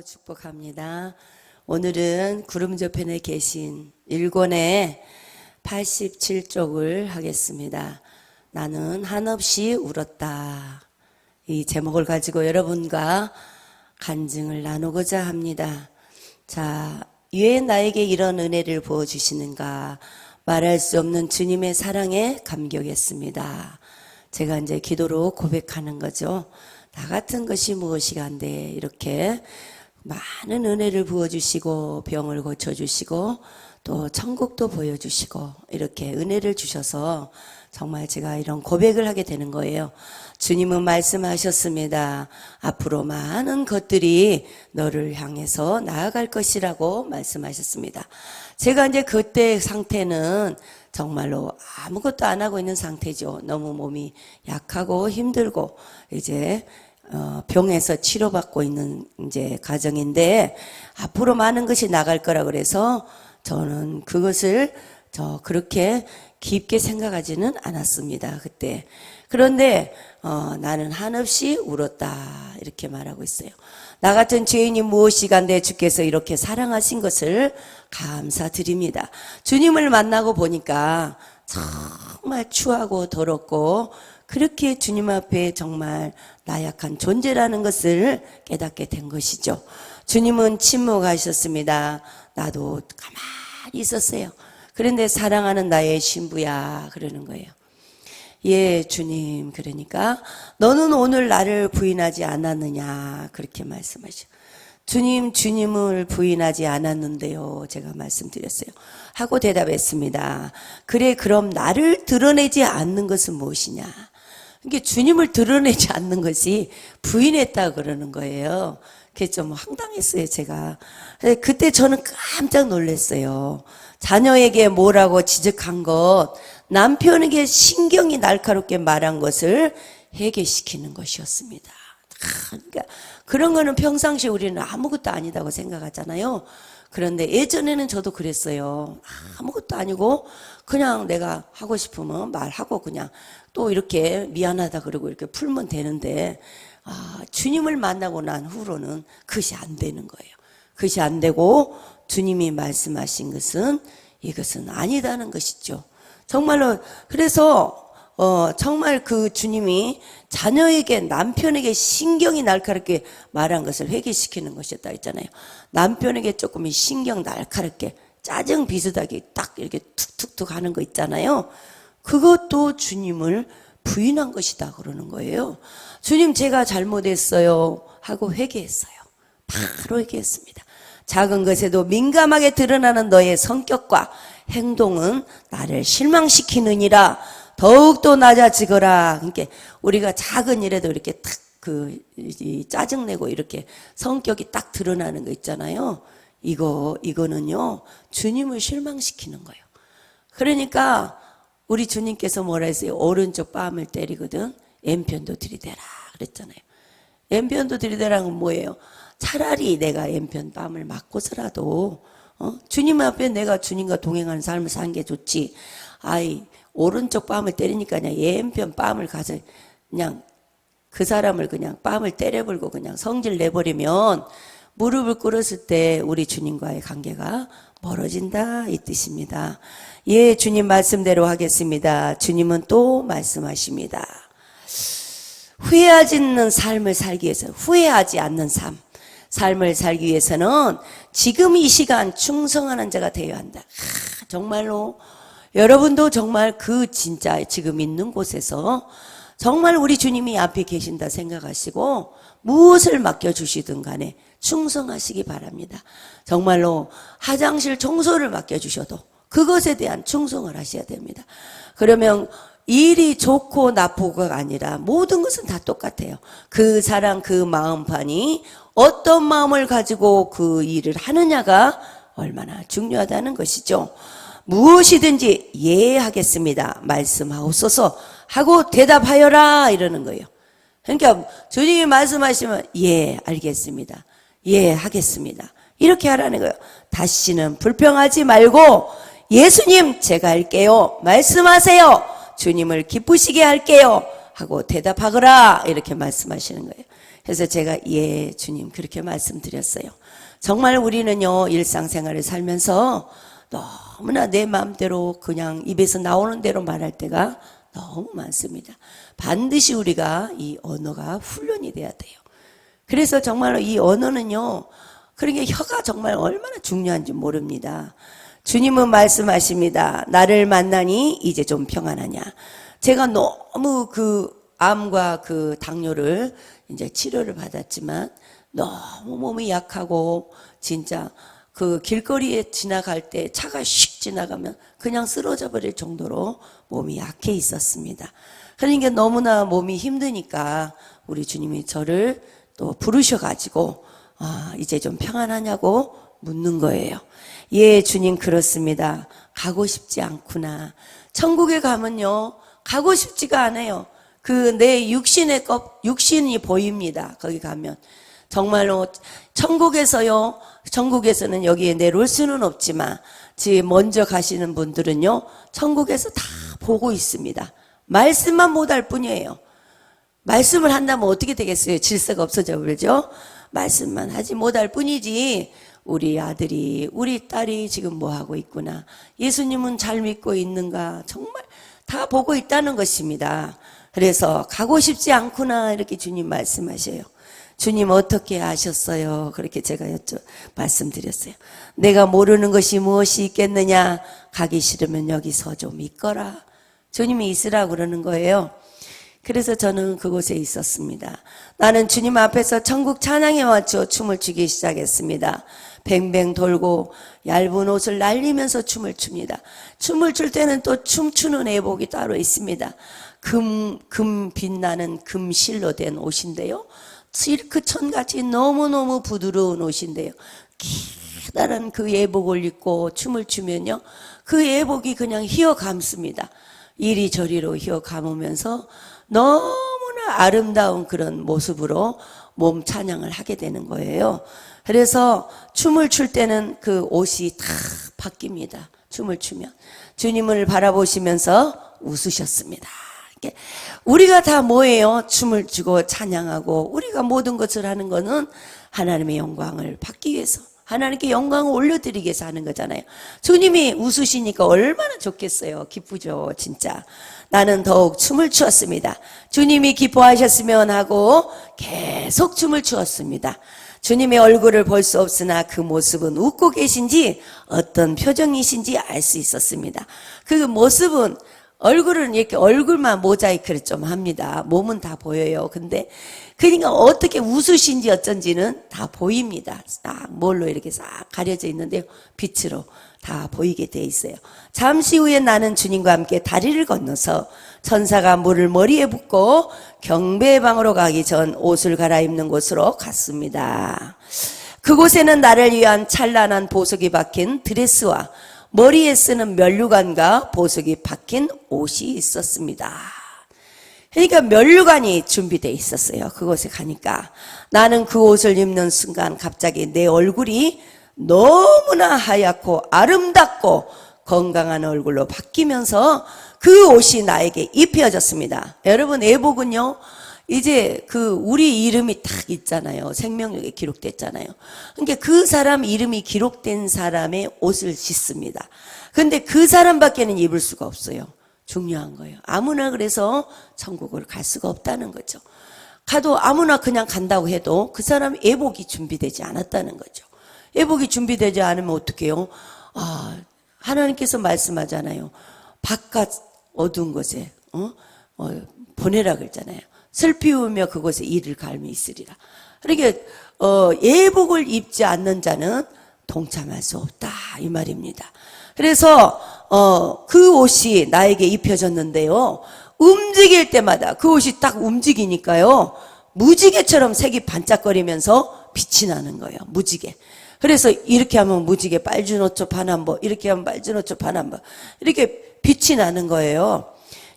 축복합니다. 오늘은 구름저편에 계신 일권의 87쪽을 하겠습니다. 나는 한없이 울었다. 이 제목을 가지고 여러분과 간증을 나누고자 합니다. 자, 왜 나에게 이런 은혜를 부어주시는가? 말할 수 없는 주님의 사랑에 감격했습니다. 제가 이제 기도로 고백하는 거죠. 나 같은 것이 무엇이간데 이렇게 많은 은혜를 부어주시고 병을 고쳐주시고 또 천국도 보여주시고 이렇게 은혜를 주셔서 정말 제가 이런 고백을 하게 되는 거예요. 주님은 말씀하셨습니다. 앞으로 많은 것들이 너를 향해서 나아갈 것이라고 말씀하셨습니다. 제가 이제 그때 상태는 정말로 아무것도 안 하고 있는 상태죠. 너무 몸이 약하고 힘들고 이제 병에서 치료받고 있는 이제 가정인데 앞으로 많은 것이 나갈 거라 그래서 저는 그것을 그렇게 깊게 생각하지는 않았습니다. 그때. 그런데 나는 한없이 울었다 이렇게 말하고 있어요. 나 같은 죄인이 무엇이간데 주께서 이렇게 사랑하신 것을 감사드립니다. 주님을 만나고 보니까 정말 추하고 더럽고 그렇게 주님 앞에 정말 나약한 존재라는 것을 깨닫게 된 것이죠. 주님은 침묵하셨습니다. 나도 가만히 있었어요. 그런데 사랑하는 나의 신부야 그러는 거예요. 예, 주님. 그러니까 너는 오늘 나를 부인하지 않았느냐 그렇게 말씀하셔. 주님을 부인하지 않았는데요. 제가 말씀드렸어요. 하고 대답했습니다. 그래, 그럼 나를 드러내지 않는 것은 무엇이냐? 이게 주님을 드러내지 않는 것이 부인했다 그러는 거예요. 그게 좀 황당했어요, 제가. 그때 저는 깜짝 놀랐어요. 자녀에게 뭐라고 지적한 것, 남편에게 신경이 날카롭게 말한 것을 회개시키는 것이었습니다. 그러니까 그런 거는 평상시에 우리는 아무것도 아니다고 생각하잖아요. 그런데 예전에는 저도 그랬어요. 아무것도 아니고 그냥 내가 하고 싶으면 말하고 그냥 또 이렇게 미안하다 그러고 이렇게 풀면 되는데 주님을 만나고 난 후로는 그것이 안 되는 거예요. 그것이 안 되고 주님이 말씀하신 것은 이것은 아니다는 것이죠. 정말로 그래서 정말 그 주님이 자녀에게 남편에게 신경이 날카롭게 말한 것을 회개시키는 것이었다 했잖아요. 남편에게 조금 신경 날카롭게 짜증 비슷하게 딱 이렇게 툭툭툭 하는 거 있잖아요. 그것도 주님을 부인한 것이다 그러는 거예요. 주님 제가 잘못했어요 하고 회개했어요. 바로 회개했습니다. 작은 것에도 민감하게 드러나는 너의 성격과 행동은 나를 실망시키느니라. 더욱더 낮아지거라. 그러니까 우리가 작은 일에도 이렇게 탁 짜증내고 이렇게 성격이 딱 드러나는 거 있잖아요. 이거는요 주님을 실망시키는 거예요. 그러니까 우리 주님께서 뭐라 했어요? 오른쪽 뺨을 때리거든 왼편도 들이대라 그랬잖아요. 왼편도 들이대라는 건 뭐예요? 차라리 내가 왼편 뺨을 맞고서라도 주님 앞에 내가 주님과 동행하는 삶을 사는 게 좋지. 오른쪽 뺨을 때리니까 그냥 왼편 뺨을 가서 그냥 그 사람을 그냥 뺨을 때려버리고 그냥 성질 내버리면 무릎을 꿇었을 때 우리 주님과의 관계가 멀어진다 이 뜻입니다. 예, 주님 말씀대로 하겠습니다. 주님은 또 말씀하십니다. 후회하지 않는 삶을 살기 위해서 후회하지 않는 삶을 살기 위해서는 지금 이 시간 충성하는 자가 되어야 한다. 정말로 여러분도 정말 진짜 지금 있는 곳에서 정말 우리 주님이 앞에 계신다 생각하시고 무엇을 맡겨주시든 간에 충성하시기 바랍니다. 정말로 화장실 청소를 맡겨주셔도 그것에 대한 충성을 하셔야 됩니다. 그러면 일이 좋고 나쁘고가 아니라 모든 것은 다 똑같아요. 그 사랑 그 마음판이 어떤 마음을 가지고 그 일을 하느냐가 얼마나 중요하다는 것이죠. 무엇이든지 예 하겠습니다. 말씀하옵소서 하고 대답하여라 이러는 거예요. 그러니까 주님이 말씀하시면 예 알겠습니다. 예 하겠습니다. 이렇게 하라는 거예요. 다시는 불평하지 말고 예수님 제가 할게요. 말씀하세요. 주님을 기쁘시게 할게요. 하고 대답하거라 이렇게 말씀하시는 거예요. 그래서 제가 예 주님 그렇게 말씀드렸어요. 정말 우리는요 일상생활을 살면서 너무나 내 마음대로 그냥 입에서 나오는 대로 말할 때가 너무 많습니다. 반드시 우리가 이 언어가 훈련이 돼야 돼요. 그래서 정말로 이 언어는요, 그러니까 혀가 정말 얼마나 중요한지 모릅니다. 주님은 말씀하십니다. 나를 만나니 이제 좀 평안하냐. 제가 너무 그 암과 그 당뇨를 이제 치료를 받았지만 너무 몸이 약하고 진짜 그 길거리에 지나갈 때 차가 슉 지나가면 그냥 쓰러져 버릴 정도로 몸이 약해 있었습니다. 그러니까 너무나 몸이 힘드니까 우리 주님이 저를 또 부르셔가지고 이제 좀 평안하냐고 묻는 거예요. 예, 주님 그렇습니다. 가고 싶지 않구나. 천국에 가면요 가고 싶지가 않아요. 그 내 육신이 보입니다. 거기 가면 정말로 천국에서는 여기에 내려올 수는 없지만 먼저 가시는 분들은요 천국에서 다 보고 있습니다. 말씀만 못할 뿐이에요. 말씀을 한다면 어떻게 되겠어요? 질서가 없어져 버리죠. 말씀만 하지 못할 뿐이지 우리 아들이 우리 딸이 지금 뭐 하고 있구나, 예수님은 잘 믿고 있는가, 정말 다 보고 있다는 것입니다. 그래서 가고 싶지 않구나 이렇게 주님 말씀하셔요. 주님 어떻게 아셨어요? 그렇게 제가 말씀드렸어요. 내가 모르는 것이 무엇이 있겠느냐, 가기 싫으면 여기서 좀 있거라. 주님이 있으라고 그러는 거예요. 그래서 저는 그곳에 있었습니다. 나는 주님 앞에서 천국 찬양에 맞춰 춤을 추기 시작했습니다. 뱅뱅 돌고 얇은 옷을 날리면서 춤을 춥니다. 춤을 출 때는 또 춤추는 애복이 따로 있습니다. 금 빛나는 금실로 된 옷인데요, 실크천같이 너무너무 부드러운 옷인데요, 기다란 그 예복을 입고 춤을 추면요 그 예복이 그냥 휘어감습니다. 이리저리로 휘어감으면서 너무나 아름다운 그런 모습으로 몸 찬양을 하게 되는 거예요. 그래서 춤을 출 때는 그 옷이 다 바뀝니다. 춤을 추면 주님을 바라보시면서 웃으셨습니다. 우리가 다 뭐예요? 춤을 추고 찬양하고 우리가 모든 것을 하는 것은 하나님의 영광을 받기 위해서, 하나님께 영광을 올려드리기 위해서 하는 거잖아요. 주님이 웃으시니까 얼마나 좋겠어요. 기쁘죠 진짜. 나는 더욱 춤을 추었습니다. 주님이 기뻐하셨으면 하고 계속 춤을 추었습니다. 주님의 얼굴을 볼 수 없으나 그 모습은 웃고 계신지 어떤 표정이신지 알 수 있었습니다. 그 모습은 얼굴은 이렇게 얼굴만 모자이크를 좀 합니다. 몸은 다 보여요. 근데 그러니까 어떻게 웃으신지 어쩐지는 다 보입니다. 딱 뭘로 이렇게 싹 가려져 있는데요, 빛으로 다 보이게 돼 있어요. 잠시 후에 나는 주님과 함께 다리를 건너서 천사가 물을 머리에 붓고 경배의 방으로 가기 전 옷을 갈아입는 곳으로 갔습니다. 그곳에는 나를 위한 찬란한 보석이 박힌 드레스와 머리에 쓰는 면류관과 보석이 박힌 옷이 있었습니다. 그러니까 면류관이 준비되어 있었어요. 그곳에 가니까 나는 그 옷을 입는 순간 갑자기 내 얼굴이 너무나 하얗고 아름답고 건강한 얼굴로 바뀌면서 그 옷이 나에게 입혀졌습니다. 여러분, 애복은요 이제 우리 이름이 딱 있잖아요. 생명력에 기록됐잖아요. 그러니까 그 사람 이름이 기록된 사람의 옷을 씻습니다. 근데 그 사람밖에는 입을 수가 없어요. 중요한 거예요. 아무나 그래서 천국을 갈 수가 없다는 거죠. 가도 아무나 그냥 간다고 해도 그 사람 애복이 준비되지 않았다는 거죠. 애복이 준비되지 않으면 어떡해요? 하나님께서 말씀하잖아요. 바깥 어두운 곳에 보내라 그랬잖아요. 슬피 우며 그곳에 이를 갈미 있으리라. 그러니까 예복을 입지 않는 자는 동참할 수 없다 이 말입니다. 그래서 그 옷이 나에게 입혀졌는데요, 움직일 때마다 그 옷이 딱 움직이니까요 무지개처럼 색이 반짝거리면서 빛이 나는 거예요. 무지개. 그래서 이렇게 하면 무지개 빨주노초 파남보, 이렇게 하면 빨주노초 파남보, 이렇게 빛이 나는 거예요.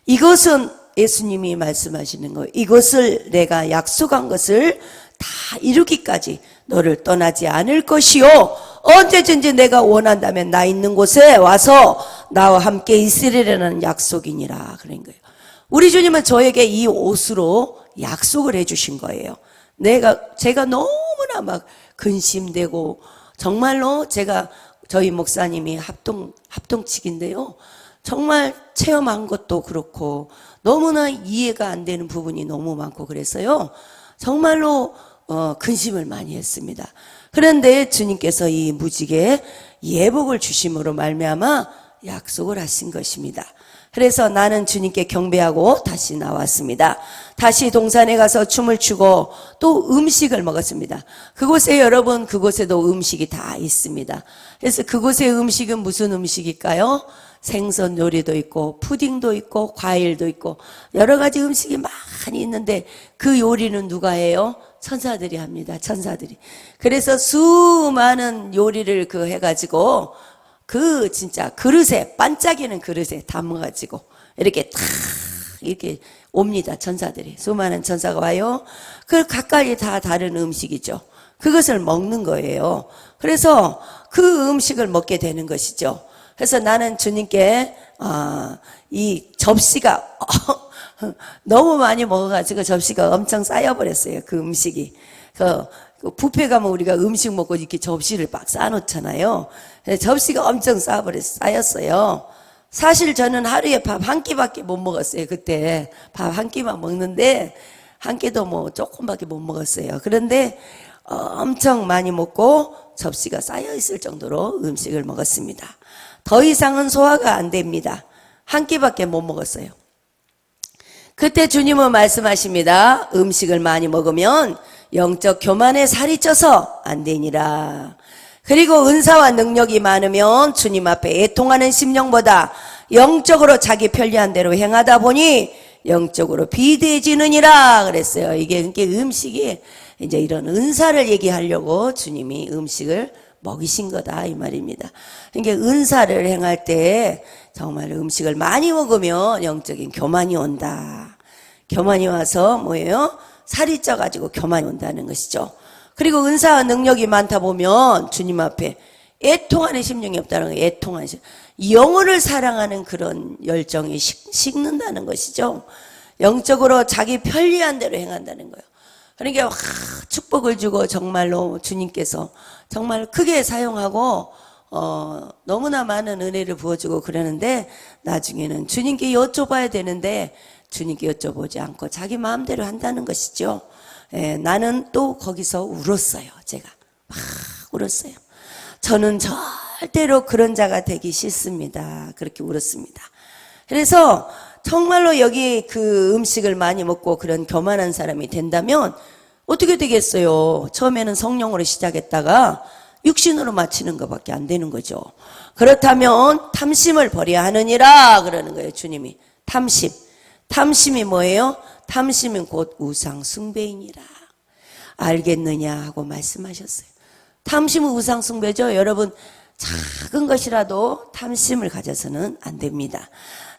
이것은 예수님이 말씀하시는 거예요. 이것을 내가 약속한 것을 다 이루기까지 너를 떠나지 않을 것이요, 언제든지 내가 원한다면 나 있는 곳에 와서 나와 함께 있으리라는 약속이니라 그런 거예요. 우리 주님은 저에게 이 옷으로 약속을 해주신 거예요. 제가 너무나 막 근심되고, 정말로 저희 목사님이 합동측인데요. 정말 체험한 것도 그렇고, 너무나 이해가 안 되는 부분이 너무 많고 그래서요. 정말로, 근심을 많이 했습니다. 그런데 주님께서 이 무지개 예복을 주심으로 말미암아 약속을 하신 것입니다. 그래서 나는 주님께 경배하고 다시 나왔습니다. 다시 동산에 가서 춤을 추고 또 음식을 먹었습니다. 그곳에 여러분, 그곳에도 음식이 다 있습니다. 그래서 그곳의 음식은 무슨 음식일까요? 생선 요리도 있고 푸딩도 있고 과일도 있고 여러 가지 음식이 많이 있는데 그 요리는 누가 해요? 천사들이 합니다. 천사들이. 그래서 수많은 요리를 해가지고 진짜 그릇에, 반짝이는 그릇에 담아가지고 이렇게 탁 이렇게 옵니다. 천사들이. 수많은 천사가 와요. 그 가까이 다 다른 음식이죠. 그것을 먹는 거예요. 그래서 그 음식을 먹게 되는 것이죠. 그래서 나는 주님께 이 접시가 너무 많이 먹어가지고 접시가 엄청 쌓여버렸어요. 그 음식이. 그 뷔페 가면 우리가 음식 먹고 이렇게 접시를 막 쌓아놓잖아요. 접시가 엄청 쌓였어요. 사실 저는 하루에 밥 한 끼밖에 못 먹었어요. 그때 밥 한 끼만 먹는데 한 끼도 뭐 조금밖에 못 먹었어요. 그런데 엄청 많이 먹고 접시가 쌓여 있을 정도로 음식을 먹었습니다. 더 이상은 소화가 안 됩니다. 한 끼밖에 못 먹었어요. 그때 주님은 말씀하십니다. 음식을 많이 먹으면 영적 교만에 살이 쪄서 안 되니라. 그리고 은사와 능력이 많으면 주님 앞에 애통하는 심령보다 영적으로 자기 편리한 대로 행하다 보니 영적으로 비대해지느니라 그랬어요. 이게 음식이 이제 이런 은사를 얘기하려고 주님이 음식을 먹이신 거다 이 말입니다. 그러니까 은사를 행할 때 정말 음식을 많이 먹으면 영적인 교만이 온다. 교만이 와서 뭐예요? 살이 쪄가지고 교만이 온다는 것이죠. 그리고 은사와 능력이 많다 보면 주님 앞에 애통하는 심령이 없다는 거예요. 애통하는 심령. 영혼을 사랑하는 그런 열정이 식는다는 것이죠. 영적으로 자기 편리한 대로 행한다는 거예요. 그러니까 축복을 주고 정말로 주님께서 정말 크게 사용하고 너무나 많은 은혜를 부어주고 그러는데 나중에는 주님께 여쭤봐야 되는데 주님께 여쭤보지 않고 자기 마음대로 한다는 것이죠. 나는 또 거기서 울었어요. 제가 막 울었어요. 저는 절대로 그런 자가 되기 싫습니다. 그렇게 울었습니다. 그래서 정말로 여기 그 음식을 많이 먹고 그런 교만한 사람이 된다면 어떻게 되겠어요? 처음에는 성령으로 시작했다가 육신으로 마치는 것밖에 안 되는 거죠. 그렇다면 탐심을 버려야 하느니라 그러는 거예요. 주님이. 탐심이 뭐예요? 탐심은 곧 우상 숭배이니라. 알겠느냐 하고 말씀하셨어요. 탐심은 우상 숭배죠. 여러분 작은 것이라도 탐심을 가져서는 안 됩니다.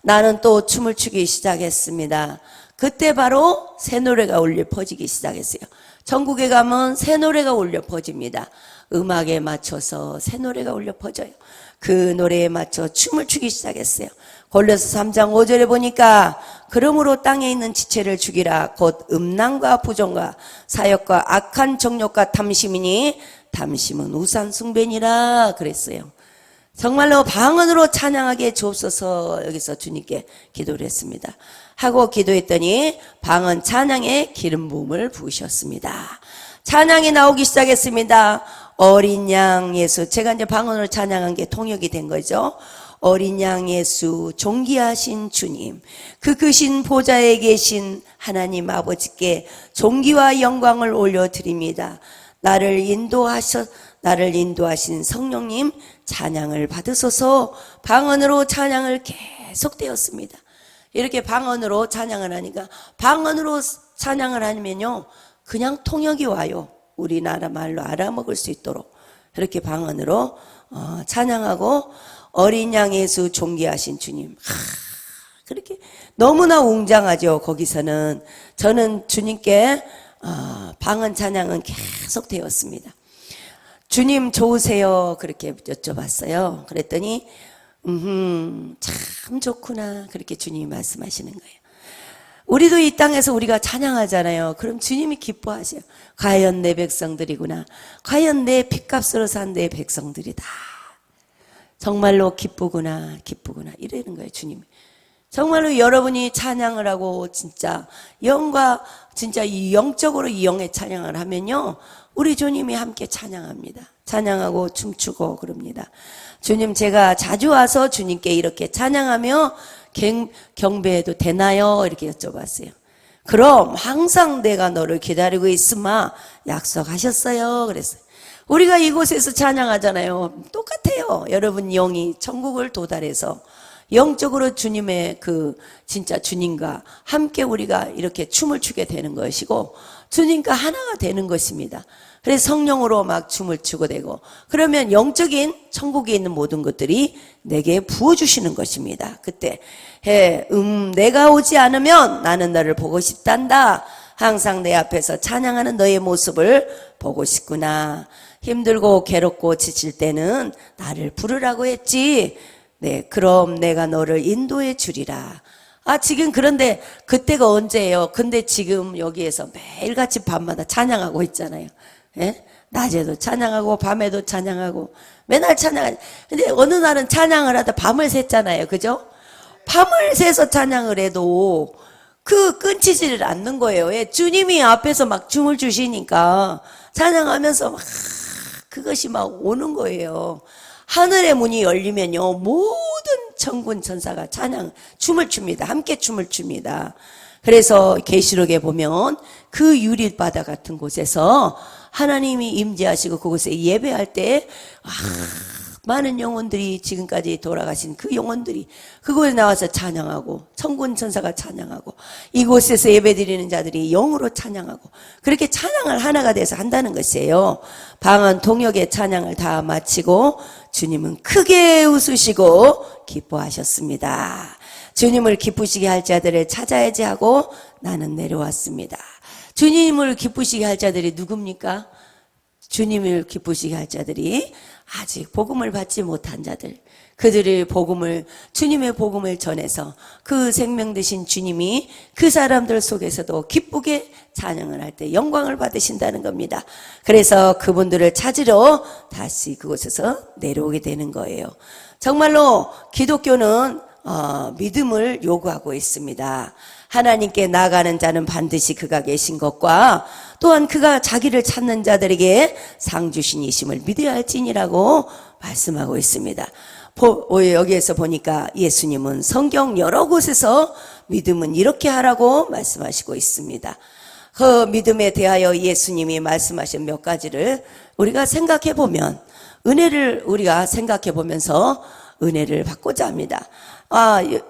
나는 또 춤을 추기 시작했습니다. 그때 바로 새 노래가 울려 퍼지기 시작했어요. 전국에 가면 새 노래가 울려 퍼집니다. 음악에 맞춰서 새 노래가 울려 퍼져요. 그 노래에 맞춰 춤을 추기 시작했어요. 골로새 3장 5절에 보니까 그러므로 땅에 있는 지체를 죽이라 곧 음란과 부정과 사욕과 악한 정욕과 탐심이니 탐심은 우상 숭배니라 그랬어요. 정말로 방언으로 찬양하게 주옵소서 여기서 주님께 기도를 했습니다. 하고 기도했더니 방언 찬양에 기름 부음을 부으셨습니다. 찬양이 나오기 시작했습니다. 어린 양 예수. 제가 이제 방언으로 찬양한 게 통역이 된 거죠. 어린 양 예수, 존귀하신 주님, 그 크신 보좌에 계신 하나님 아버지께 존귀와 영광을 올려드립니다. 나를 인도하신 성령님 찬양을 받으소서. 방언으로 찬양을 계속되었습니다. 이렇게 방언으로 찬양을 하니까 방언으로 찬양을 하면요 그냥 통역이 와요. 우리나라 말로 알아먹을 수 있도록 그렇게 방언으로 찬양하고 어린 양 예수 존귀하신 주님 그렇게 너무나 웅장하죠. 거기서는 저는 주님께 방언 찬양은 계속 되었습니다. 주님 좋으세요? 그렇게 여쭤봤어요. 그랬더니 참 좋구나 그렇게 주님이 말씀하시는 거예요. 우리도 이 땅에서 우리가 찬양하잖아요. 그럼 주님이 기뻐하세요. 과연 내 백성들이구나. 과연 내 핏값으로 산 내 백성들이다. 정말로 기쁘구나, 기쁘구나. 이러는 거예요, 주님이. 정말로 여러분이 찬양을 하고 진짜 영과 진짜 이 영적으로 이 영의 찬양을 하면요, 우리 주님이 함께 찬양합니다. 찬양하고 춤추고 그럽니다. 주님, 제가 자주 와서 주님께 이렇게 찬양하며 경배해도 되나요? 이렇게 여쭤봤어요. 그럼 항상 내가 너를 기다리고 있으마 약속하셨어요. 그랬어요. 우리가 이곳에서 찬양하잖아요. 똑같아요. 여러분 영이 천국을 도달해서 영적으로 주님의 진짜 주님과 함께 우리가 이렇게 춤을 추게 되는 것이고 주님과 하나가 되는 것입니다. 그래서 성령으로 막 춤을 추고 되고 그러면 영적인 천국에 있는 모든 것들이 내게 부어주시는 것입니다. 그때 내가 오지 않으면 나는 너를 보고 싶단다. 항상 내 앞에서 찬양하는 너의 모습을 보고 싶구나. 힘들고 괴롭고 지칠 때는 나를 부르라고 했지. 네, 그럼 내가 너를 인도해 주리라. 지금 그런데 그때가 언제예요? 근데 지금 여기에서 매일같이 밤마다 찬양하고 있잖아요. 예? 낮에도 찬양하고 밤에도 찬양하고 맨날 찬양하죠. 근데 어느 날은 찬양을 하다 밤을 샜잖아요. 그죠? 밤을 새서 찬양을 해도 끊치지를 않는 거예요. 예? 주님이 앞에서 막 춤을 주시니까 찬양하면서 막 그것이 막 오는 거예요. 하늘의 문이 열리면요, 모든 천군 천사가 춤을 춥니다. 함께 춤을 춥니다. 그래서 계시록에 보면 그 유리바다 같은 곳에서 하나님이 임재하시고 그곳에 예배할 때 많은 영혼들이 지금까지 돌아가신 그 영혼들이 그곳에 나와서 찬양하고 천군 천사가 찬양하고 이곳에서 예배드리는 자들이 영으로 찬양하고 그렇게 찬양을 하나가 돼서 한다는 것이에요. 방언 통역의 찬양을 다 마치고 주님은 크게 웃으시고 기뻐하셨습니다. 주님을 기쁘시게 할 자들을 찾아야지 하고 나는 내려왔습니다. 주님을 기쁘시게 할 자들이 누굽니까? 주님을 기쁘시게 할 자들이 아직 복음을 받지 못한 자들, 그들의 주님의 복음을 전해서 그 생명 되신 주님이 그 사람들 속에서도 기쁘게 찬양을 할 때 영광을 받으신다는 겁니다. 그래서 그분들을 찾으러 다시 그곳에서 내려오게 되는 거예요. 정말로 기독교는 믿음을 요구하고 있습니다. 하나님께 나아가는 자는 반드시 그가 계신 것과 또한 그가 자기를 찾는 자들에게 상 주신 이심을 믿어야 할지니라고 말씀하고 있습니다. 여기에서 보니까 예수님은 성경 여러 곳에서 믿음은 이렇게 하라고 말씀하시고 있습니다. 그 믿음에 대하여 예수님이 말씀하신 몇 가지를 우리가 생각해 보면 은혜를 우리가 생각해 보면서 은혜를 받고자 합니다.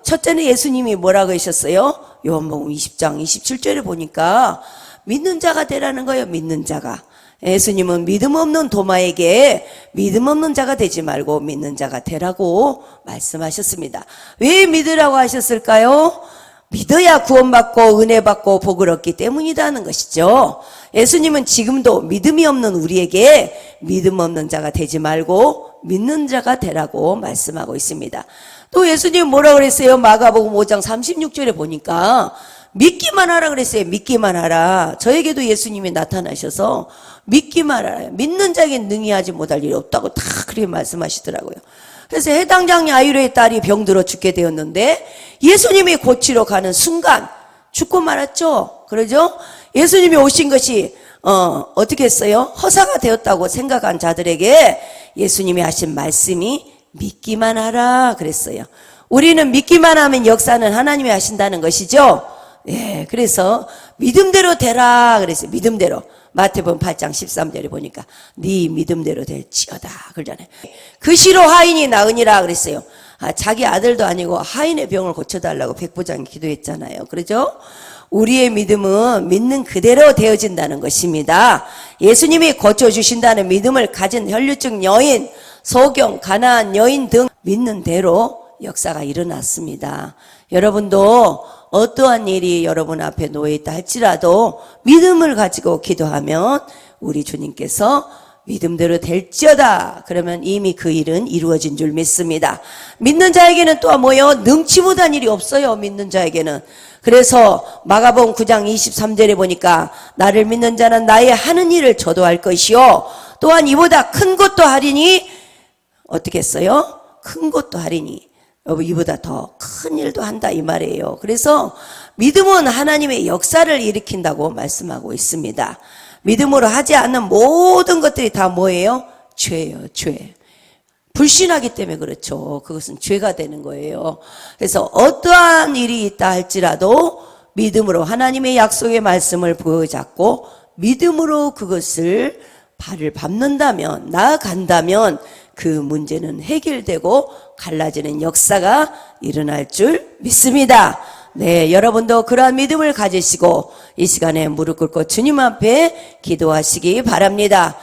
첫째는 예수님이 뭐라고 하셨어요? 요한복음 20장 27절에 보니까 믿는 자가 되라는 거예요. 믿는 자가. 예수님은 믿음 없는 도마에게 믿음 없는 자가 되지 말고 믿는 자가 되라고 말씀하셨습니다. 왜 믿으라고 하셨을까요? 믿어야 구원받고 은혜받고 복을 얻기 때문이라는 것이죠. 예수님은 지금도 믿음이 없는 우리에게 믿음 없는 자가 되지 말고 믿는 자가 되라고 말씀하고 있습니다. 또 예수님은 뭐라고 그랬어요? 마가복음 5장 36절에 보니까 믿기만 하라 그랬어요. 믿기만 하라. 저에게도 예수님이 나타나셔서 믿기만 하라. 믿는 자에게 능히 하지 못할 일이 없다고 다 그렇게 말씀하시더라고요. 그래서 해당장 야이로의 딸이 병들어 죽게 되었는데 예수님이 고치러 가는 순간 죽고 말았죠. 그러죠? 예수님이 오신 것이 어떻게 했어요? 허사가 되었다고 생각한 자들에게 예수님이 하신 말씀이 믿기만 하라 그랬어요. 우리는 믿기만 하면 역사는 하나님이 하신다는 것이죠. 예, 그래서 믿음대로 되라 그랬어요. 믿음대로. 마태복음 8장 13절에 보니까 네 믿음대로 될지어다 그러잖아요. 그 시로 하인이 나으니라 그랬어요. 자기 아들도 아니고 하인의 병을 고쳐달라고 백부장이 기도했잖아요. 그러죠? 우리의 믿음은 믿는 그대로 되어진다는 것입니다. 예수님이 고쳐주신다는 믿음을 가진 혈류증 여인, 소경, 가난한 여인 등 믿는 대로 역사가 일어났습니다. 여러분도 어떠한 일이 여러분 앞에 놓여있다 할지라도 믿음을 가지고 기도하면 우리 주님께서 믿음대로 될지어다. 그러면 이미 그 일은 이루어진 줄 믿습니다. 믿는 자에게는 또 뭐요? 능치 못한 일이 없어요. 믿는 자에게는. 그래서 마가복음 9장 23절에 보니까 나를 믿는 자는 나의 하는 일을 저도 할 것이요 또한 이보다 큰 것도 하리니 어떻게 했어요? 큰 것도 하리니 이보다 더 큰 일도 한다 이 말이에요. 그래서 믿음은 하나님의 역사를 일으킨다고 말씀하고 있습니다. 믿음으로 하지 않는 모든 것들이 다 뭐예요? 죄예요, 죄. 불신하기 때문에 그렇죠. 그것은 죄가 되는 거예요. 그래서 어떠한 일이 있다 할지라도 믿음으로 하나님의 약속의 말씀을 부여잡고 믿음으로 그것을 발을 밟는다면, 나아간다면 그 문제는 해결되고 갈라지는 역사가 일어날 줄 믿습니다. 네, 여러분도 그러한 믿음을 가지시고 이 시간에 무릎 꿇고 주님 앞에 기도하시기 바랍니다.